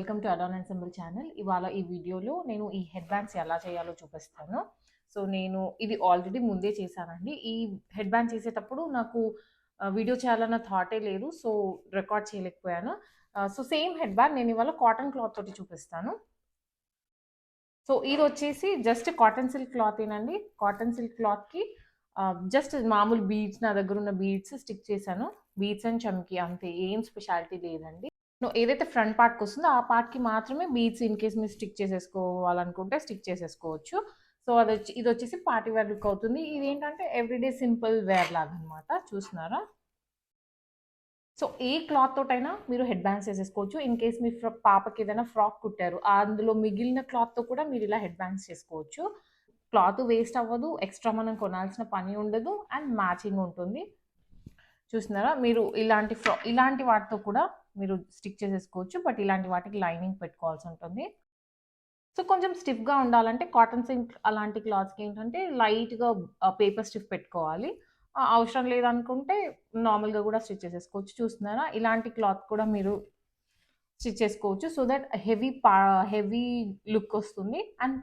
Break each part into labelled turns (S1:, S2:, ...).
S1: Welcome to అడాన్ and symbol channel. ఇవాళ ఈ వీడియోలో నేను ఈ హెడ్ బ్యాండ్స్ ఎలా చేయాలో చూపిస్తాను. సో నేను ఇది ఆల్రెడీ ముందే చేశానండి. ఈ హెడ్ బ్యాండ్ చేసేటప్పుడు నాకు వీడియో చేయాలన్న థాటే లేదు. సో రికార్డ్ చేయలేకపోయాను. సో సేమ్ హెడ్ బ్యాండ్ నేను ఇవాళ కాటన్ క్లాత్ తోటి చూపిస్తాను. సో ఇది వచ్చేసి జస్ట్ కాటన్ సిల్క్ క్లాత్ ఏనండి. కాటన్ సిల్క్ క్లాత్కి జస్ట్ మామూలు బీడ్స్, నా దగ్గర ఉన్న బీడ్స్ స్టిక్ చేశాను. బీడ్స్ అండ్ చమ్కీ, అంతే, ఏం స్పెషాలిటీ లేదండి. ఏదైతే ఫ్రంట్ పార్ట్కి వస్తుందో ఆ పార్ట్కి మాత్రమే బీడ్స్ ఇన్ కేస్ మీరు స్టిక్ చేసేసుకోవాలనుకుంటే స్టిక్ చేసేసుకోవచ్చు. సో ఇది వచ్చేసి పార్టీ వేర్ లుక్ అవుతుంది. ఇది ఏంటంటే ఎవ్రీడే సింపుల్ వేర్ లాగా అనమాట. చూస్తున్నారా? సో ఏ క్లాత్ తోటైనా మీరు హెడ్ బ్యాండ్స్ వేసేసుకోవచ్చు. ఇన్ కేస్ మీ పాపకి ఏదైనా ఫ్రాక్ కుట్టారు, అందులో మిగిలిన క్లాత్తో కూడా మీరు ఇలా హెడ్ బ్యాండ్స్ చేసుకోవచ్చు. క్లాత్ వేస్ట్ అవ్వదు, ఎక్స్ట్రా మనం కొనాల్సిన పని ఉండదు, అండ్ మ్యాచింగ్ ఉంటుంది. చూస్తున్నారా? మీరు ఇలాంటి వాటితో కూడా మీరు స్టిక్ చేసేసుకోవచ్చు. బట్ ఇలాంటి వాటికి లైనింగ్ పెట్టుకోవాల్సి ఉంటుంది. సో కొంచెం స్టిఫ్గా ఉండాలంటే కాటన్ సిల్క్ అలాంటి క్లాత్స్కి ఏంటంటే లైట్గా పేపర్ స్టిఫ్ పెట్టుకోవాలి. అవసరం లేదనుకుంటే నార్మల్గా కూడా స్టిచ్ చేసేసుకోవచ్చు. చూస్తున్నారా? ఇలాంటి క్లాత్ కూడా మీరు స్టిచ్ చేసుకోవచ్చు. సో దట్ హెవీ లుక్ వస్తుంది. అండ్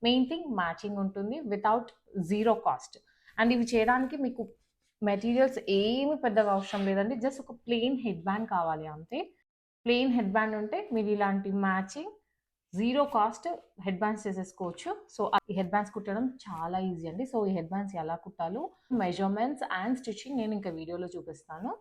S1: మెయిన్ థింగ్ మ్యాచింగ్ ఉంటుంది వితౌట్ జీరో కాస్ట్. అండ్ ఇవి చేయడానికి మీకు మెటీరియల్స్ ఏమి పెద్దగా అవసరం లేదండి. జస్ట్ ఒక ప్లెయిన్ హెడ్ బ్యాండ్ కావాలి, అంతే. ప్లెయిన్ హెడ్ బ్యాండ్ ఉంటే మీరు ఇలాంటి matching zero cost head bands చేసేసుకోవచ్చు. సో ఈ హెడ్ బ్యాండ్స్ కుట్టడం చాలా ఈజీ అండి. సో ఈ హెడ్ బ్యాండ్స్ ఎలా కుట్టాలో మెజర్మెంట్స్ అండ్ స్టిచ్చింగ్ నేను ఇంకా వీడియోలో చూపిస్తాను.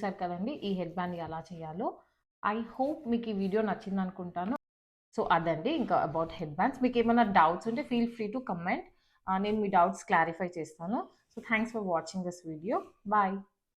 S1: చూసారు కదండి ఈ హెడ్ బ్యాండ్ ఎలా చేయాలో. ఐ హోప్ మీకు ఈ వీడియో నచ్చింది అనుకుంటాను. సో అదండి ఇంకా అబౌట్ హెడ్ బ్యాండ్స్. మీకు ఏమైనా డౌట్స్ ఉంటే ఫీల్ ఫ్రీ టు కమెంట్. నేను మీ డౌట్స్ క్లారిఫై చేస్తాను. So thanks for watching this video. Bye.